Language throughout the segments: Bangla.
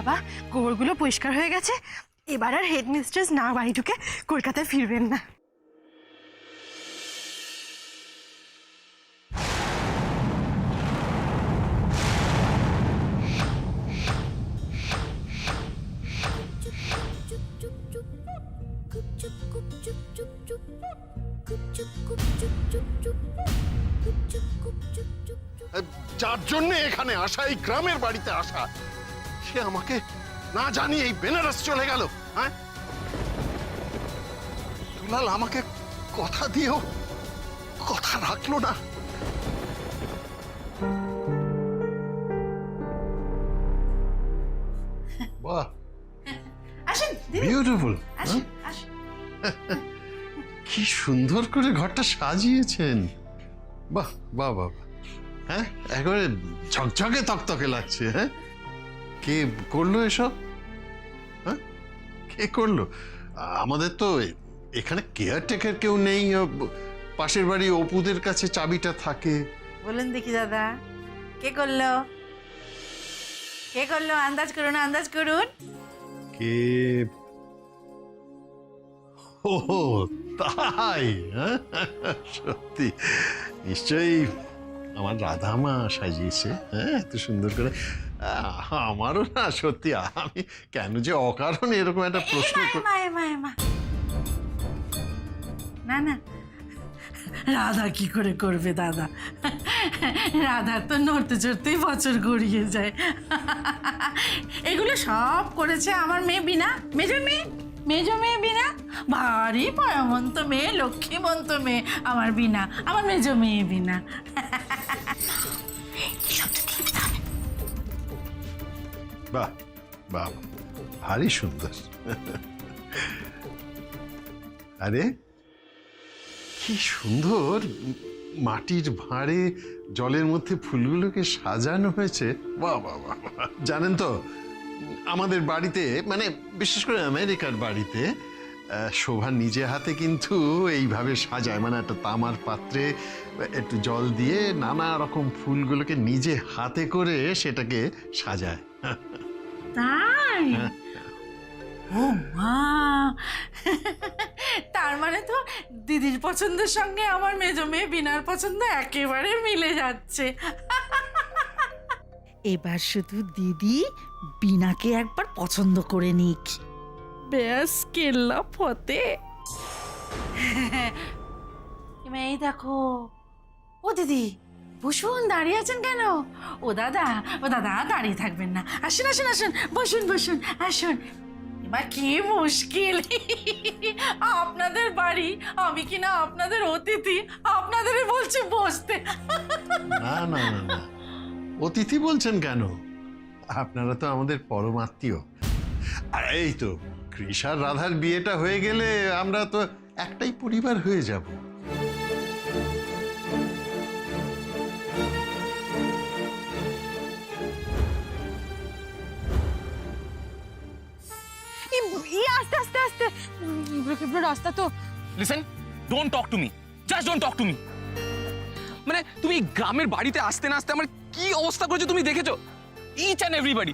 বাবা, গোবরগুলো পরিষ্কার হয়ে গেছে। এবার আর হেডমিস্ট্রেস না বাড়ি ঢুকে কলকাতায় ফিরবেন না। যার জন্য এখানে আসা, এই গ্রামের বাড়িতে আসা, সে আমাকে না জানি এই বেনারস চলে গেল। হ্যাঁ, দুলাল আমাকে কথা দিয়েও কথা রাখলো না। বাহ, আসেন বিউটিফুল। আসেন আসেন। কি সুন্দর করে ঘরটা সাজিয়েছেন। বাহ বাহ বাহ, হ্যাঁ একেবারে ঝকঝকে তকতকে লাগছে। হ্যাঁ, কে করলো এসব? হ্যাঁ, কে করলো? আমাদের তো এখানে কেয়ারটেকার কেউ নেই। পাশের বাড়ি অপুদের কাছে চাবিটা থাকে। বলুন দেখি দাদা, কে করলো? কে করলো? আন্দাজ করুন, আন্দাজ করুন। কে? ও তাই? হ্যাঁ, সত্যি নিশ্চয়ই আমার রাধামা সাজিয়েছে। হ্যাঁ, এত সুন্দর করে। আমারও না সত্যি, আমি কেন যে অকারণে এরকম একটা প্রশ্ন না না, রাধা কি করে করবে দাদা? রাধার তো নড়তে চড়তেই বছর গড়িয়ে যায়। এগুলো সব করেছে আমার মেয়ে বিনা, মেজ মেয়ে বিনা। ভারী পয়মন্ত মেয়ে, লক্ষ্মীমন্ত মেয়ে আমার বিনা, আমার মেজ মেয়ে বিনা। বাহ বাহ, ভারী সুন্দর। আরে কি সুন্দর মাটির ভাঁড়ে জলের মধ্যে ফুলগুলোকে সাজানো হয়েছে। বাহ বাহ বাহ। জানেন তো, আমাদের বাড়িতে, মানে বিশেষ করে আমেরিকার বাড়িতে, শোভা নিজে হাতে কিন্তু এইভাবে সাজায়। মানে একটা তামার পাত্রে একটু জল দিয়ে নানা রকম ফুলগুলোকে নিজে হাতে করে সেটাকে সাজায়। তাই? ও মা, তার মানে তো দিদির পছন্দের সঙ্গে আমার মেজ মেয়ে বিনার পছন্দ একেবারে মিলে যাচ্ছে। এবার শুধু দিদি বিনাকে একবার পছন্দ করে নিক, ব্যাস কেল্লা ফতে। এই দেখো, ও দিদি বসুন, দাঁড়িয়ে আছেন কেন? ও দাদা দাঁড়িয়ে থাকবেন না, আসুন আসুন আসুন, বসুন বসুন আসুন। এবার কি মুশকিল, আপনাদের বাড়ি, আমি কিনা আপনাদের অতিথি, আপনাদেরই বলছি বসতে। না না না না, অতিথি বলছেন কেন? আপনারা তো আমাদের পরম আত্মীয়। আর এই তো কৃষ আর রাধার বিয়েটা হয়ে গেলে আমরা তো একটাই পরিবার হয়ে যাব। আস্তে আস্তে আস্তে, রাস্তা তো। Listen, don't talk to me, just don't talk to me. মানে তুমি গ্রামের বাড়িতে আসতে না আসতে আমার কি অবস্থা করেছো তুমি দেখেছো? ইচ অ্যান্ড এভরিবডি,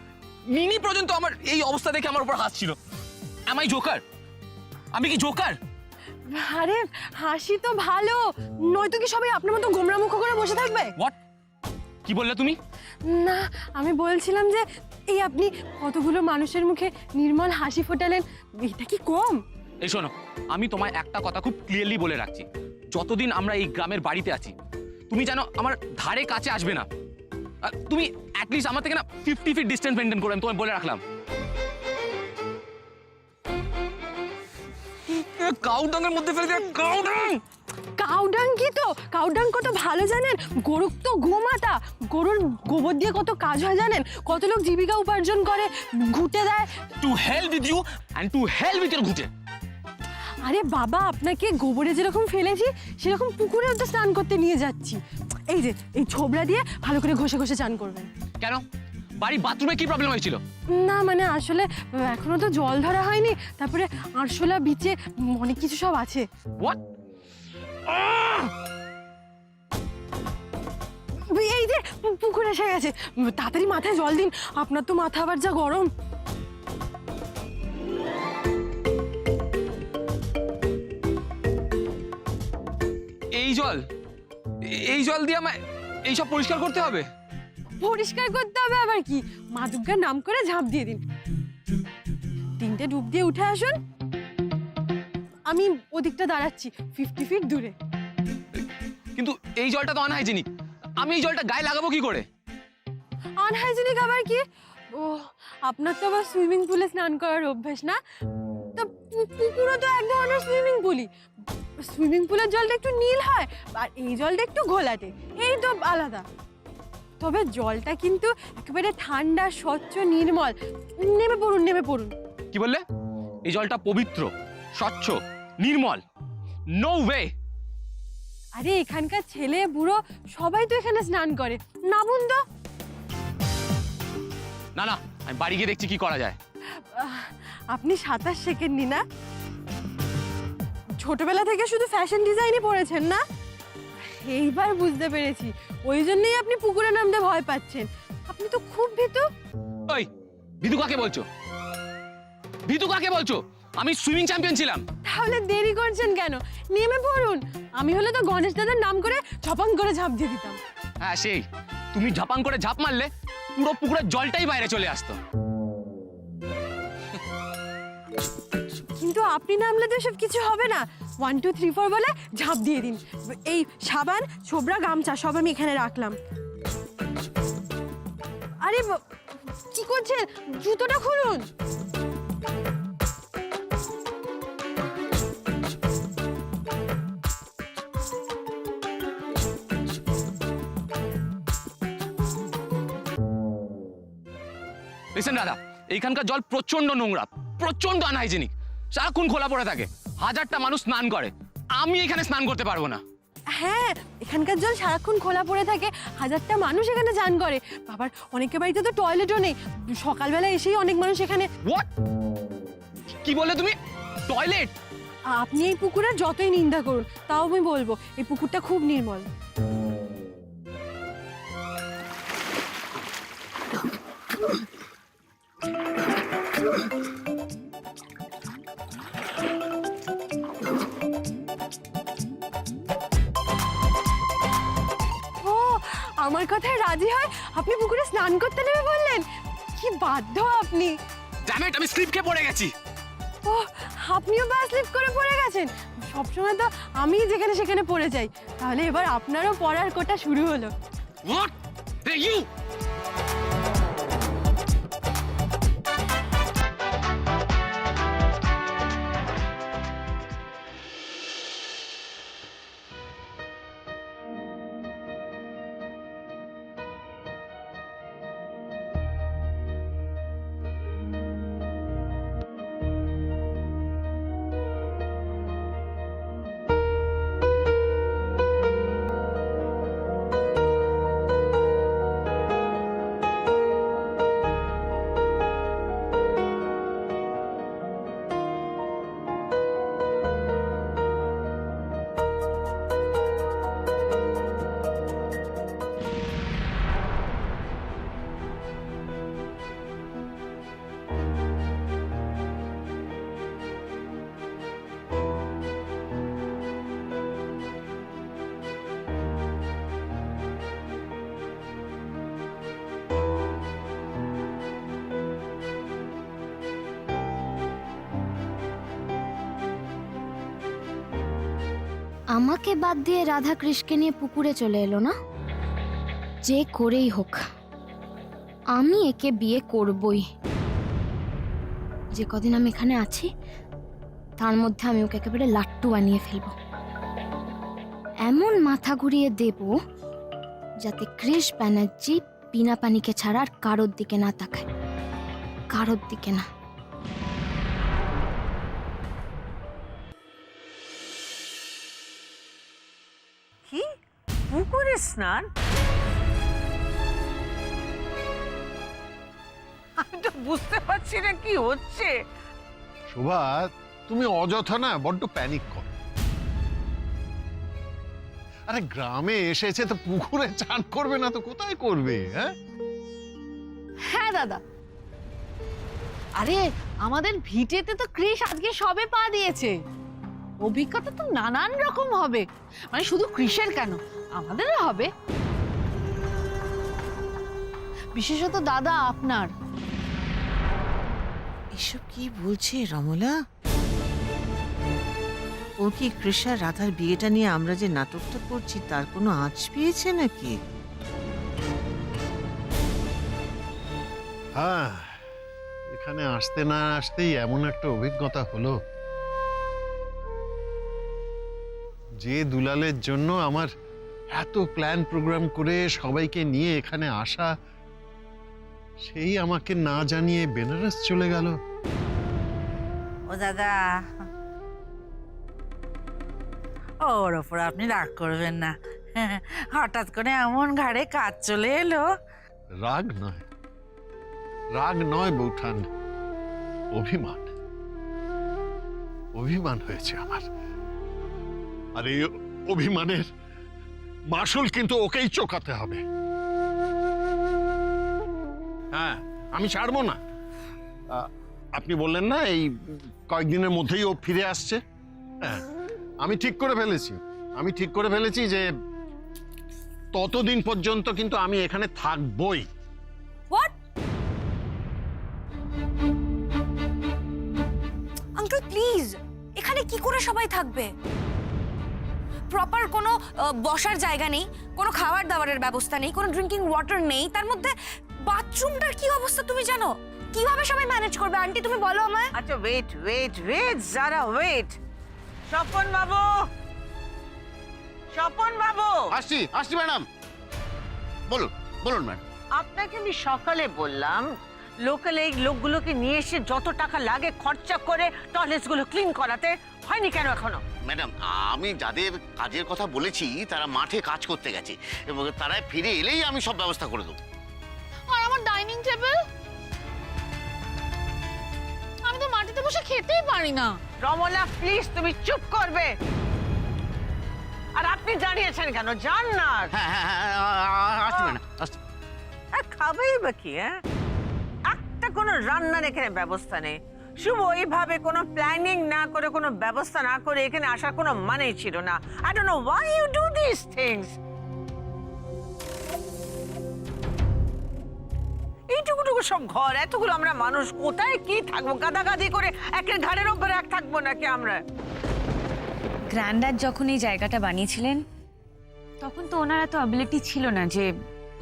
মিনি পর্যন্ত আমার এই অবস্থা দেখে আমার উপর হাসছিল। Am I Joker? আমি কি জোকার? আরে হাসি তো ভালো, নয়তো কি সবাই আপনার মতো গোমরা মুখ করে বসে থাকবে? হোয়াট? কি বললে তুমি? না, আমি বলছিলাম যে এই আপনি কতগুলো মানুষের মুখে নির্মল হাসি ফোটালেন, এটা কি কম? এই শোনো, আমি তোমায় একটা কথা খুব ক্লিয়ারলি বলে রাখছি, যতদিন আমরা এই গ্রামের বাড়িতে আছি তুমি জানো আমার ধারে কাছে আসবে না। তুমি অ্যাটলিস্ট আমার থেকে না 50 ফিট ডিস্টেন্স মেনটেন করে, আমি তোমায় বলে রাখলাম। কাউডাঙ্গের মধ্যে ফেলে দেয়, কাউডাং। কাউডাং কি? তো কাউডাং কত ভালো জানেন? গরুর তো গোমাতা, গরুর গোবর দিয়ে কত কাজ হয় জানেন? কত লোক জীবিকা উপার্জন করে, ঘুটে দেয়। To hell with you and to hell with your ঘুটে। আরে বাবা, আপনাকে গোবরে যেরকম ফেলেছি সেরকম পুকুরেও তো স্নান করতে নিয়ে যাচ্ছি। এই যে এই ছোবড়া দিয়ে ভালো করে ঘষে ঘষে চান করবেন। কেন? বাড়ির বাথরুমে কি প্রবলেম হয়েছিল? না মানে আসলে এখনো তো জল ধরা হয়নি, তারপরে আরশোলা বিচে অনেক কিছু সব আছে। হোয়াট? এই যে পুকুর এসে গেছে, তাড়াতাড়ি মাথায় জল দিন, আপনার তো মাথা আবার যা গরম। এই জল দিয়ে আমায় এইসব পরিষ্কার করতে হবে? পরিষ্কার করতে হবে আবার কি, মা দুর্গার নাম করে ঝাঁপ দিয়ে দিন। 3টে ডুব দিয়ে উঠে আসুন, আমি ওদিকটা দাঁড়াচ্ছি 50 ফিট দূরে। কিন্তু এই জলটা তো আনহাইজেনিক, আমি এই জলটা গায়ে লাগাবো কি করে? আনহাইজেনিক আবার কি? ও, আপনার তো আবার সুইমিং পুলে স্নান করার অভ্যাস না? তো পুকুরও তো এক ধরনের সুইমিং পুলই। সুইমিং পুলের জলটা একটু নীল হয় আর এই জলটা একটু ঘোলাটে, এই তো আলাদা। তবে জলটা কিন্তু একেবারে ঠান্ডা, স্বচ্ছ, নির্মল। নেমে পড়ুন, নেমে পড়ুন। কি বললে? এই জলটা পবিত্র, স্বচ্ছ, নির্মল? No way! আরে এখানকার ছেলে বুড়ো সবাই তো এখানে স্নান করে, নামুন তো। না না, আমি বাড়ি গিয়ে দেখছি কি করা যায়। আপনি সাঁতার শেখেননি না? ছোটবেলা থেকে শুধু ফ্যাশন ডিজাইনই পড়েছেন না? এইবার বুঝতে পেরেছি, ওই জন্যই আপনি পুকুরে নামতে ভয় পাচ্ছেন। আপনি তো খুব ভীতু। ওই, ভীতু কাকে বলছো? ভীতু কাকে বলছো? আমি সুইমিং চ্যাম্পিয়ন ছিলাম। তাহলে দেরি করছেন কেন? নেমে পড়ুন। আমি হলে তো গণেশ দাদার নাম করে ঝপাং করে ঝাঁপ দিয়ে দিতাম। হ্যাঁ সেই, তুমি ঝাপাং করে ঝাঁপ মারলে পুরো পুকুরের জলটাই বাইরে চলে আসতো। কিন্তু আপনি নামলে তো সব কিছু হবে না। 1 2 3 4 বলে ঝাঁপ দিয়ে দিন। এই সাবান, ছোবড়া, গামছা সব আমি এখানে রাখলাম। আরে কি করছেন? জুতোটা খুলুন। লিসেন দাদা, এইখানকার জল প্রচন্ড নোংরা, প্রচন্ড আনহাইজেনিক, সারাক্ষণ খোলা পড়ে থাকে, 1000টা মানুষ স্নান করে, আমি এখানে স্নান করতে পারবো না। হ্যাঁ, এখানকার জল সারাক্ষণ খোলা পড়ে থাকে, 1000টা মানুষ এখানে চান করে। বাবার অনেকের বাড়িতে তো টয়লেটও নেই, সকালবেলা এসেই অনেক মানুষ এখানে। হোয়াট? কি বললে তুমি? টয়লেট? আপনি এই পুকুরের যতই নিন্দা করুন, তাও আমি বলবো এই পুকুরটা খুব নির্মল। ও, আমার কথায় রাজি হয় আপনি পুকুরে স্নান করতে নেমে বললেন? কি বাধ্য আপনি! ড্যাম ইট, আমি স্লিপ খেয়ে পড়ে গেছি। ও, আপনিও বা স্লিপ করে পড়ে গেছেন? সবসময় তো আমি যেখানে সেখানে পড়ে যাই। তাহলে এবার আপনারও পড়ার কোটা শুরু হলো। হোয়াট? Hey you! আমাকে বাদ দিয়ে রাধা কৃষ্ণকে নিয়ে পুকুরে চলে এলো না? যে করেই হোক আমি একে বিয়ে করবই। যে কদিন আমি এখানে আছি তার মধ্যে আমি ওকে একেবারে লাট্টু বানিয়ে ফেলবো। এমন মাথা ঘুরিয়ে দেব যাতে কৃষ ব্যানার্জি বিনা পানিকে ছাড়া আর কারোর দিকে না তাকায়, কারোর দিকে না। কি পুকুরে স্নান? আমি তো বুঝতে পারছি না কি হচ্ছে। শোভা, তুমি অযথা না বড্ড প্যানিক কর। আরে গ্রামে এসেছে তো পুকুরে চান করবে না তো কোথায় করবে? হ্যাঁ হ্যাঁ দাদা, আরে আমাদের ভিটেতে তো কৃষ আজকে সবে পা দিয়েছে। অভিজ্ঞতা তো নানান রকম হবে, মানে শুধু কৃষের কেন, আমাদেরও হবে। বিশেষত দাদা আপনার। এসব কি বলছে রমলা? ও কি কৃষা রাধার বিয়েটা নিয়ে আমরা যে নাটকটা করছি তার কোনো আঁচ পেয়েছে নাকি? হ্যাঁ, এখানে আসতে না আসতেই এমন একটা অভিজ্ঞতা হলো যে দুলালের জন্য আমার এত প্ল্যান প্রোগ্রাম করে সবাইকে নিয়ে এখানে আসা, সেই আমাকে না জানিয়ে বেনারস চলে গেল। ও দাদা, ওর ওপর আপনি রাগ করবেন না। হঠাৎ করে এমন ঘাড়ে কাজ চলে এলো। রাগ নয়, রাগ নয় বৌঠান, অভিমান। অভিমান হয়েছে আমার, আর এই অভিমানের মাসুল কিন্তু ওকেই চোকাতে হবে। হ্যাঁ, আমি ছাড়বো না। আপনি বললেন না এই কয়েকদিনের মধ্যেই ও ফিরে আসছে? হ্যাঁ, আমি ঠিক করে ফেলেছি যে ততদিন পর্যন্ত কিন্তু আমি এখানে থাকবই। হোয়াট? আঙ্কেল প্লিজ, এখানে কি করে সবাই থাকবে? প্রপার কোনো বসার জায়গা নেই, কোনো খাবার দাবারের ব্যবস্থা নেই, কোনো ড্রিঙ্কিং ওয়াটার নেই, তার মধ্যে বাথরুমটার কি অবস্থা তুমি জানো? কিভাবে সবাই ম্যানেজ করবে? আন্টি তুমি বলো আমায়। আচ্ছা ওয়েট যারা ওয়েট। স্বপন বাবু, আসছি ম্যাডাম। বলুন ম্যাডাম। আপনাকে আমি সকালে বললাম লোকাল এই লোকগুলোকে নিয়ে এসে যত টাকা লাগে খরচা করে টয়লেটসগুলো ক্লিন করাতে, হয়নি কেন এখনো? ম্যাডাম, আমি যাদের কাজের কথা বলেছি তারা মাঠে কাজ করতে গেছে এবং তারা ফিরে এলেই আমি সব ব্যবস্থা করে দেবো। আর আমার ডাইনিং টেবিল, আমি তো মাটিতে বসে খেতেই পারি না। রমলা প্লিজ তুমি চুপ করবে। আর আপনি জানিয়েছেন কেন? জান না। আসছি ম্যাডাম, আসছি। খাবেই বা কি? একটা কোনো রান্নার এখানে ব্যবস্থা নেই। শুভ এইভাবে কোনো প্ল্যানিং না করে, কোনো ব্যবস্থা না করে এখানে আসার কোনো মানেই ছিল না। I don't know why you do these things. এইটুকুটুকু সব ঘর, এতগুলো আমরা মানুষ, কোথায় কি থাকবো? গাদাগাদি করে একের ঘাড়ের ওপরে এক থাকবো নাকি আমরা? গ্র্যান্ডাড যখন এই জায়গাটা বানিয়েছিলেন তখন তো ওনার এত অ্যাবিলিটি ছিল না যে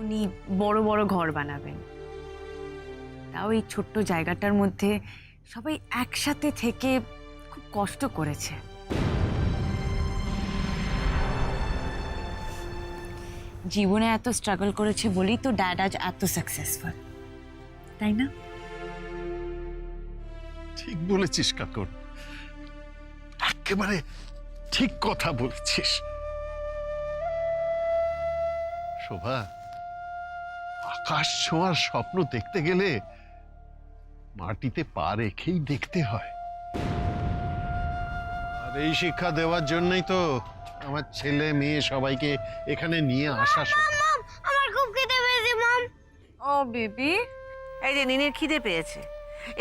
উনি বড় বড় ঘর বানাবেন। তাও এই ছোট্ট জায়গাটার মধ্যে সবাই একসাথে থেকে খুব কষ্ট করেছে। জীবনে এত স্ট্রাগল করেছে বলেই তো ড্যাড আজ এত সাকসেসফুল, তাই না? ঠিক বলেছিস কাকুর, একেবারে ঠিক কথা বলেছিস। শোভা, আকাশ ছোঁয়ার স্বপ্ন দেখতে গেলে মাটিতে পা রেখেই দেখতে হয়। আর এই শিক্ষা দেওয়ার জন্যই তো আমার ছেলে মেয়ে সবাইকে এখানে নিয়ে আসা। আমার খুব খিদে পেয়েছে মম। ও বেবি, এই যে নিনির খিদে পেয়েছে,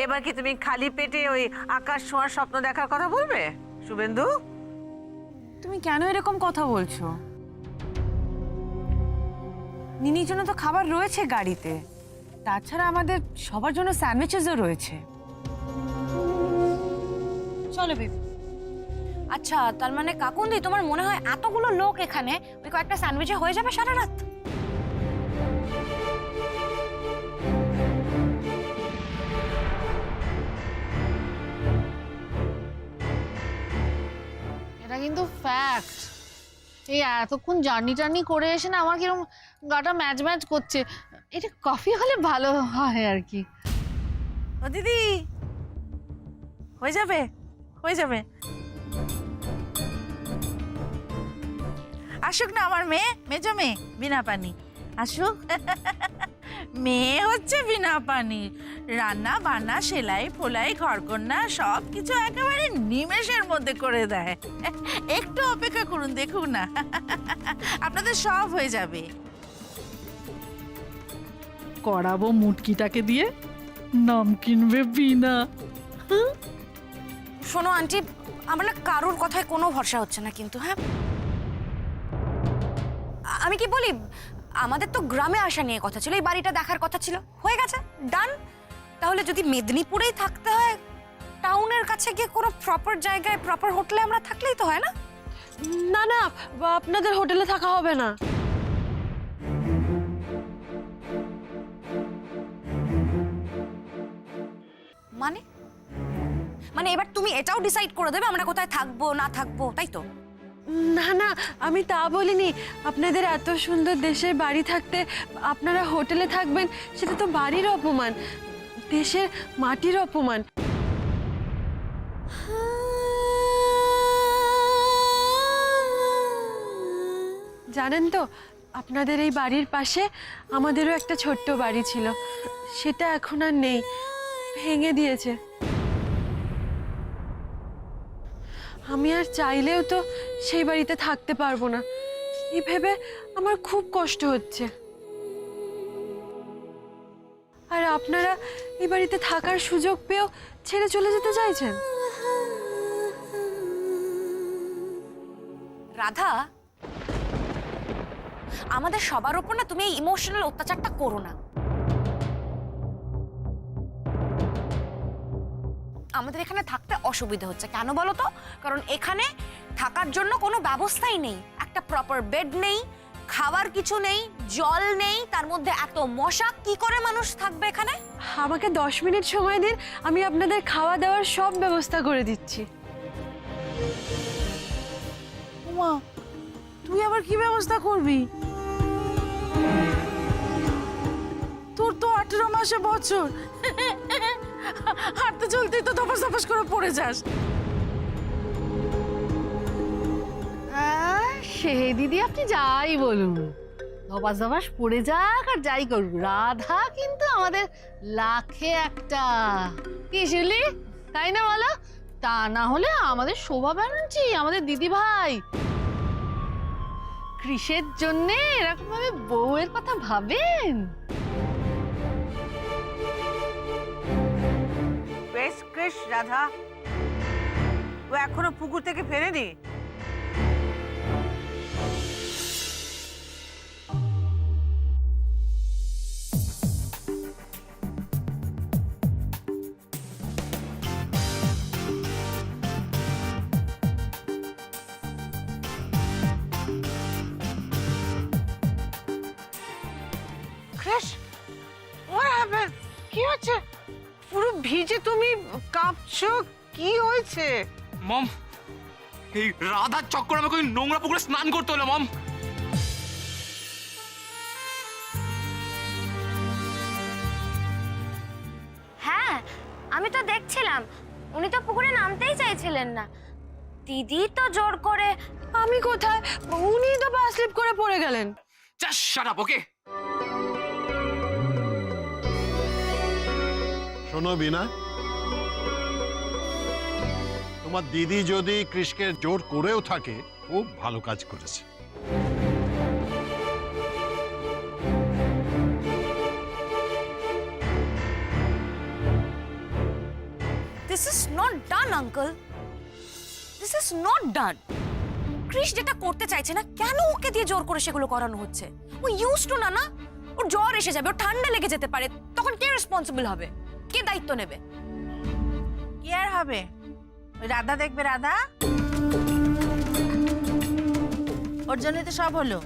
এবার কি তুমি খালি পেটে ওই আকাশ ছোঁয়ার স্বপ্ন দেখার কথা বলবে? শুভেন্দু, তুমি কেন এরকম কথা বলছো? নিনির জন্য তো খাবার রয়েছে গাড়িতে, তাছাড়া আমাদের সবার জন্য স্যান্ডউইচেসও রয়েছে। চলো বেবি। আচ্ছা, তার মানে কাকুন্দি তোমার মনে হয় এতগুলো লোক এখানে ওই কয়েকটা স্যান্ডউইচে হয়ে যাবে সারা রাত? এটা কিন্তু ফ্যাক্ট। এই এতক্ষণ জার্নি করে এসে না আমার কিরকম গাটা ম্যাচ করছে। এটা কফি হলে ভালো হয় আর কি। ও দিদি, হয়ে যাবে। আসুক না আমার মেজো মেয়ে বিনা পানি, আসুক। মেয়ে হচ্ছে বিনা পানি, রান্না বান্না সেলাই ফোলাই ঘরকন্যা সব কিছু একেবারে নিমেষের মধ্যে করে দেয়। একটু অপেক্ষা করুন, দেখুন না আপনাদের সব হয়ে যাবে। করাবো মুটকিটাকে দিয়ে, নাম কিনবে বিনা। শোনো আন্টি, আমার না কারোর কথায় কোনো ভরসা হচ্ছে না কিন্তু। হ্যাঁ, আমি কি বলি, আমাদের তো গ্রামে আসা নিয়ে কথা ছিল, এই বাড়িটা দেখার কথা ছিল, হয়ে গেছে, ডান। তাহলে যদি মেদিনীপুরেই থাকতে হয়, টাউনের কাছে গিয়ে কোনো প্রপার জায়গায় প্রপার হোটেলে আমরা থাকলেই তো হয় না? না না, আপনাদের হোটেলে থাকা হবে না। মানে মানে এবার তুমি এটাও ডিসাইড করে দেবে আমরা কোথায় থাকবো না থাকবো, তাই তো? না না, আমি তা বলিনি। আপনাদের এত সুন্দর দেশের বাড়ি থাকতে আপনারা হোটেলে থাকবেন, সেটা তো বাড়ির অপমান, দেশের মাটির অপমান। জানেন তো, আপনাদের এই বাড়ির পাশে আমাদেরও একটা ছোট্ট বাড়ি ছিল, সেটা এখন আর নেই, ভেঙে দিয়েছে। আমি আর চাইলেও তো সেই বাড়িতে থাকতে পারবো না, এই ভেবে আমার খুব কষ্ট হচ্ছে। আর আপনারা এই বাড়িতে থাকার সুযোগ পেয়েও ছেড়ে চলে যেতে চাইছেন? রাধা, আমাদের সবার উপর না তুমি এই ইমোশনাল অত্যাচারটা করো না। আমাদের এখানে থাকতে অসুবিধা হচ্ছে কেন বলো তো? কারণ এখানে থাকার জন্য কোনো ব্যবস্থাই নেই, একটা প্রপার বেড নেই, খাবার কিছু নেই, জল নেই, তার মধ্যে এত মশা, কি করে মানুষ থাকবে এখানে? আমাকে 10 মিনিট সময় দিন, আমি আপনাদের খাওয়া দাওয়ার সব ব্যবস্থা করে দিচ্ছি। উমা, তুই আবার কি ব্যবস্থা করবি? তোর তো 18 মাসে বছর, হাঁটতে চলতেই তো ধপাস ধপাস করে পড়ে যাস। সে দিদি আপনি যাই বলুন, ধপাস ধপাস পড়ে যাক আর যাই করুক, রাধা কিন্তু আমাদের লাখে একটা, কি শুনলি? তাই না বলো? তা না হলে আমাদের শোভা ব্যানার্জি, আমাদের দিদি ভাই কৃষের জন্য এরকম ভাবে বউয়ের কথা ভাবেন? বেশ কৃষ রাধা, ও এখনো পুকুর থেকে ফেরেনি? কৃষ, what happened? কি হচ্ছে? পুরো ভিজে তুমি কাঁপছো, কি হয়েছে? মম, এই রাধার চক্করে আমাকে ওই নোংরা পুকুরে স্নান করতে হলো মম। হ্যাঁ, আমি তো দেখছিলাম, উনি তো পুকুরে নামতেই চাইছিলেন না, দিদি তো জোর করে। আমি কোথায়? উনিই তো পা স্লিপ করে পড়ে গেলেন। জাস্ট শাট আপ, ওকে? শোনো বিনা, তোমার দিদি যদি কৃষকে জোর করেও থাকে, খুব ভালো কাজ করেছে। This is not done uncle, this is not done. Krish যেটা করতে চাইছে না, কেন ওকে দিয়ে জোর করে সেগুলো করানো হচ্ছে? ও ইউজ টু না, ওর জ্বর এসে যাবে, ওর ঠান্ডা লেগে যেতে পারে, তখন কে রেসপন্সিবল হবে, কে দায়িত্ব নেবে? কি আর হবে, ওই রাধা দেখবে, রাধা ওর জন্যই তো সব হলো।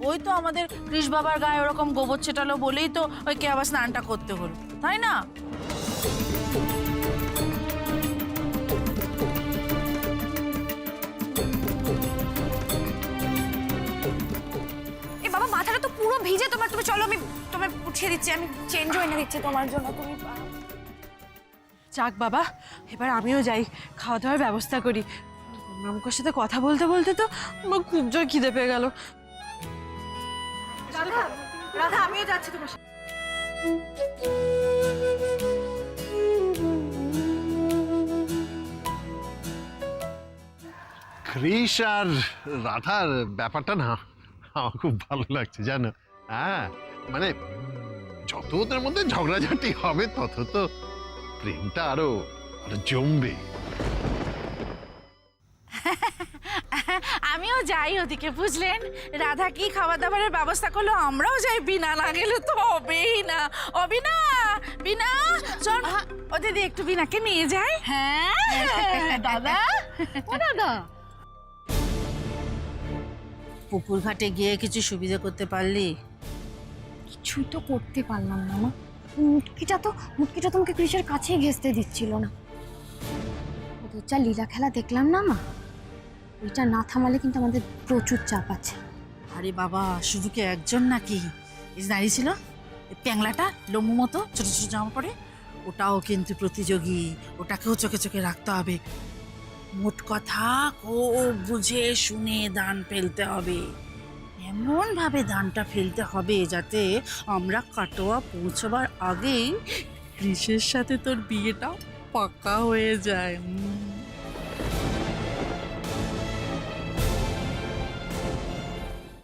ওই তো আমাদের কৃষ বাবার গায়ে ওরকম গোবর ছেটালো বলেই তো ওইকে আবার স্নানটা করতে হলো, তাই না? এ বাবা, মাথাটা তো পুরো ভিজে তোমার, তুমি চলো আমি তোমায় উঠিয়ে দিচ্ছি, আমি চেঞ্জ হয়ে এনে দিচ্ছি তোমার জন্য। তুমি যাক বাবা, এবার আমিও যাই, খাওয়া দাওয়ার ব্যবস্থা করি। মামুকের সাথে কথা বলতে বলতে তো আমার খুব জোর খিদে পেয়ে গেল। রাধা, আমিও যাচ্ছি তোমার সাথে। কৃষ আর রাধার ব্যাপারটা না আমার খুব ভালো লাগছে, জানো? হ্যাঁ, মানে যত ওদের মধ্যে ঝগড়াঝাটি হবে, তত তো প্রেমটা আরো আরো জমবে। আমিও যাই ওদিকে, বুঝলেন? রাধা কি খাবার দাবারের ব্যবস্থা করলো, আমরাও যাই, বিনা না গেলে তো হবেই না। ও বিনা, বিনা চল ও দিদি, একটু বিনাকে নিয়ে যাই। হ্যাঁ দাদা, ও দাদা, পুকুর ঘাটে গিয়ে কিছু সুবিধা করতে পারলি? কিছুই তো করতে পারলাম না মা। মুটকিটা তো তোমাকে ক্রিসের কাছেই ঘেঁচতে দিচ্ছিল না। ওদের যা লীলা খেলা দেখলাম না মা, ওইটা না থামালে কিন্তু আমাদের প্রচুর চাপ আছে। আরে বাবা, শুধু কি একজন নাকি? এই যে দাঁড়িয়ে ছিল ট্যাংলাটা, লম্বু মতো ছোট ছোট জামা পরে, ওটাও কিন্তু প্রতিযোগী, ওটাকেও চোখে চোখে রাখতে হবে। মোট কথা, খুব বুঝে শুনে দান ফেলতে হবে, এমন ভাবে দানটা ফেলতে হবে যাতে আমরা কাটোয়া পৌঁছবার আগেই কৃষের সাথে তোর বিয়েটা পাকা হয়ে যায়।